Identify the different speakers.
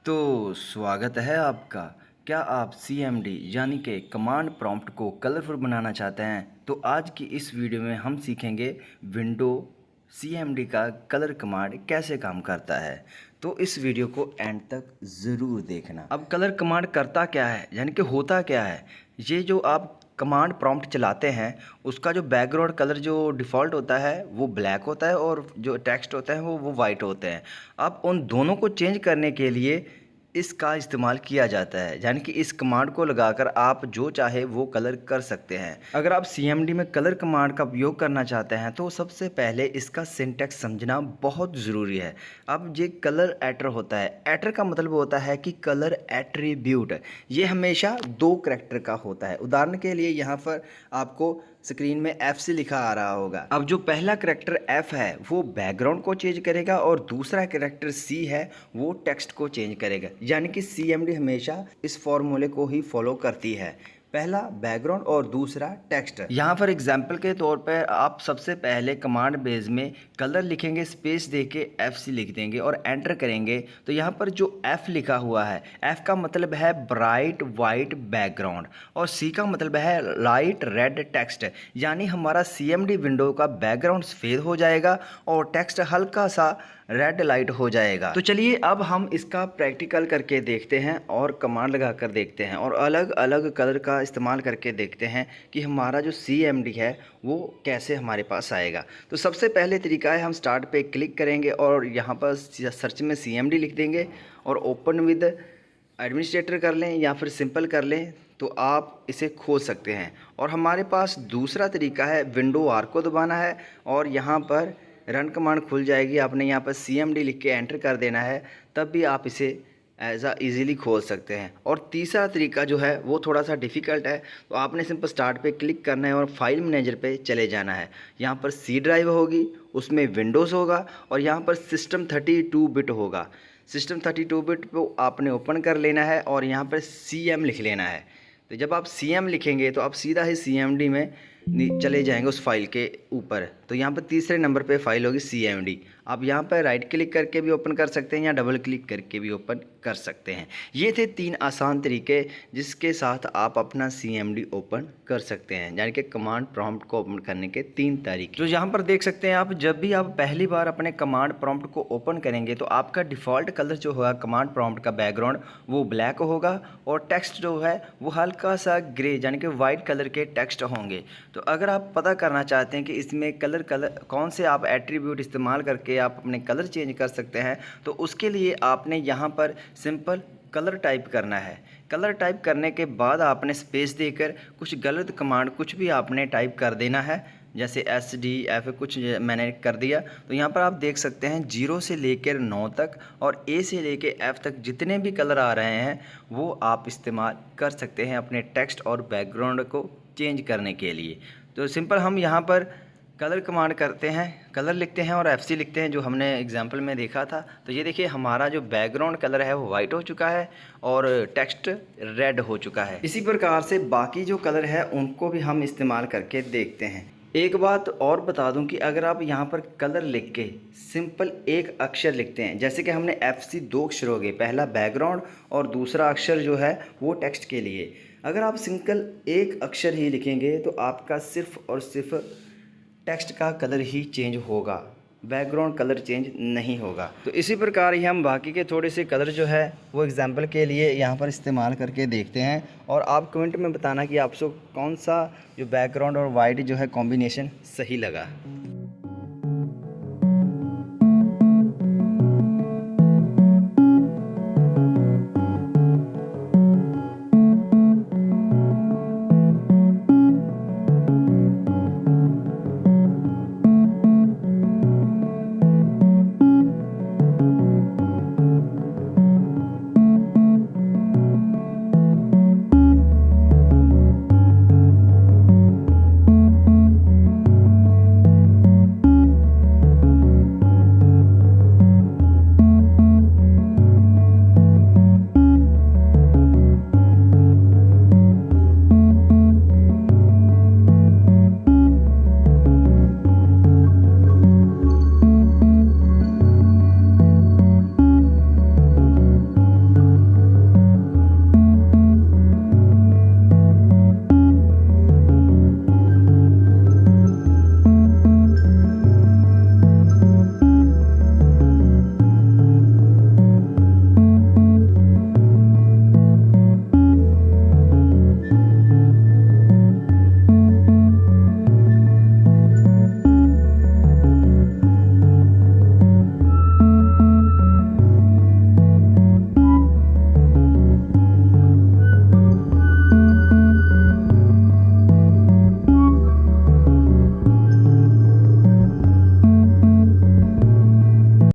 Speaker 1: तो स्वागत है आपका। क्या आप CMD यानी कि कमांड प्रॉम्प्ट को कलरफुल बनाना चाहते हैं? तो आज की इस वीडियो में हम सीखेंगे विंडो CMD का कलर कमांड कैसे काम करता है। तो इस वीडियो को एंड तक ज़रूर देखना। अब कलर कमांड करता क्या है, यानी कि होता क्या है? ये जो आप कमांड प्रॉम्प्ट चलाते हैं उसका जो बैकग्राउंड कलर जो डिफ़ॉल्ट होता है वो ब्लैक होता है और जो टेक्स्ट होता है वो वाइट होते हैं। अब उन दोनों को चेंज करने के लिए इसका इस्तेमाल किया जाता है, यानी कि इस कमांड को लगाकर आप जो चाहे वो कलर कर सकते हैं। अगर आप CMD में कलर कमांड का उपयोग करना चाहते हैं तो सबसे पहले इसका सिंटैक्स समझना बहुत ज़रूरी है। अब ये कलर एटर होता है, एटर का मतलब होता है कि कलर एट्रीब्यूट। ये हमेशा दो करैक्टर का होता है। उदाहरण के लिए यहाँ पर आपको स्क्रीन में FC लिखा आ रहा होगा। अब जो पहला करैक्टर F है वो बैकग्राउंड को चेंज करेगा और दूसरा करैक्टर C है वो टेक्स्ट को चेंज करेगा, यानी कि CMD हमेशा इस फॉर्मूले को ही फॉलो करती है, पहला बैकग्राउंड और दूसरा टेक्स्ट। यहाँ पर एग्जाम्पल के तौर पर आप सबसे पहले कमांड बेस में कलर लिखेंगे, स्पेस देके FC लिख देंगे और एंटर करेंगे। तो यहाँ पर जो F लिखा हुआ है, F का मतलब है ब्राइट वाइट बैकग्राउंड और C का मतलब है लाइट रेड टेक्स्ट, यानी हमारा CMD विंडो का बैकग्राउंड सफ़ेद हो जाएगा और टेक्स्ट हल्का सा रेड लाइट हो जाएगा। तो चलिए अब हम इसका प्रैक्टिकल करके देखते हैं और कमांड लगा कर देखते हैं और अलग अलग कलर का इस्तेमाल करके देखते हैं कि हमारा जो CMD है वो कैसे हमारे पास आएगा। तो सबसे पहले तरीका है, हम स्टार्ट पे क्लिक करेंगे और यहाँ पर सर्च में CMD लिख देंगे और ओपन विद एडमिनिस्ट्रेटर कर लें या फिर सिंपल कर लें तो आप इसे खोल सकते हैं। और हमारे पास दूसरा तरीका है, विंडो R को दबाना है और यहाँ पर रन कमांड खुल जाएगी। आपने यहाँ पर CMD लिख के एंटर कर देना है, तब भी आप इसे ईज़िली खोल सकते हैं। और तीसरा तरीका जो है वो थोड़ा सा डिफ़िकल्ट है, तो आपने सिंपल स्टार्ट पे क्लिक करना है और फाइल मैनेजर पे चले जाना है। यहाँ पर C ड्राइव होगी, उसमें विंडोज़ होगा और यहाँ पर सिस्टम 32 बिट होगा। सिस्टम 32 बिट को आपने ओपन कर लेना है और यहाँ पर CM लिख लेना है। तो जब आप CM लिखेंगे तो आप सीधा ही CMD में चले जाएंगे उस फाइल के ऊपर। तो यहाँ पर तीसरे नंबर पे फाइल होगी CMD। आप यहाँ पर राइट क्लिक करके भी ओपन कर सकते हैं या डबल क्लिक करके भी ओपन कर सकते हैं। ये थे 3 आसान तरीके जिसके साथ आप अपना CMD ओपन कर सकते हैं, यानी कि कमांड प्रॉम्प्ट को ओपन करने के 3 तरीके। तो यहाँ पर देख सकते हैं आप, जब भी आप पहली बार अपने कमांड प्रॉम्प्ट को ओपन करेंगे तो आपका डिफ़ॉल्ट कलर जो होगा कमांड प्रॉम्प्ट का बैकग्राउंड वो ब्लैक होगा और टेक्स्ट जो है वो हल्का सा ग्रे यानी कि वाइट कलर के टेक्स्ट होंगे। तो अगर आप पता करना चाहते हैं कि इसमें कलर कौन से आप एट्रीब्यूट इस्तेमाल करके आप अपने कलर चेंज कर सकते हैं, तो उसके लिए आपने यहाँ पर सिंपल कलर टाइप करना है। कलर टाइप करने के बाद आपने स्पेस देकर कुछ गलत कमांड कुछ भी आपने टाइप कर देना है, जैसे SDF कुछ मैंने कर दिया। तो यहाँ पर आप देख सकते हैं 0 से लेकर 9 तक और A से लेकर F तक जितने भी कलर आ रहे हैं वो आप इस्तेमाल कर सकते हैं अपने टेक्स्ट और बैकग्राउंड को चेंज करने के लिए। तो सिंपल हम यहाँ पर कलर कमांड करते हैं, कलर लिखते हैं और FC लिखते हैं, जो हमने एग्जांपल में देखा था। तो ये देखिए हमारा जो बैकग्राउंड कलर है वो वाइट हो चुका है और टेक्स्ट रेड हो चुका है। इसी प्रकार से बाकी जो कलर है उनको भी हम इस्तेमाल करके देखते हैं। एक बात और बता दूं कि अगर आप यहाँ पर कलर लिख के सिंपल एक अक्षर लिखते हैं, जैसे कि हमने FC 2 अक्षर हो गए, पहला बैकग्राउंड और दूसरा अक्षर जो है वो टेक्स्ट के लिए। अगर आप सिंपल एक अक्षर ही लिखेंगे तो आपका सिर्फ़ और सिर्फ टेक्स्ट का कलर ही चेंज होगा, बैकग्राउंड कलर चेंज नहीं होगा। तो इसी प्रकार ही हम बाकी के थोड़े से कलर जो है वो एग्जांपल के लिए यहाँ पर इस्तेमाल करके देखते हैं और आप कमेंट में बताना कि आपको कौन सा जो बैकग्राउंड और वाइट जो है कॉम्बिनेशन सही लगा।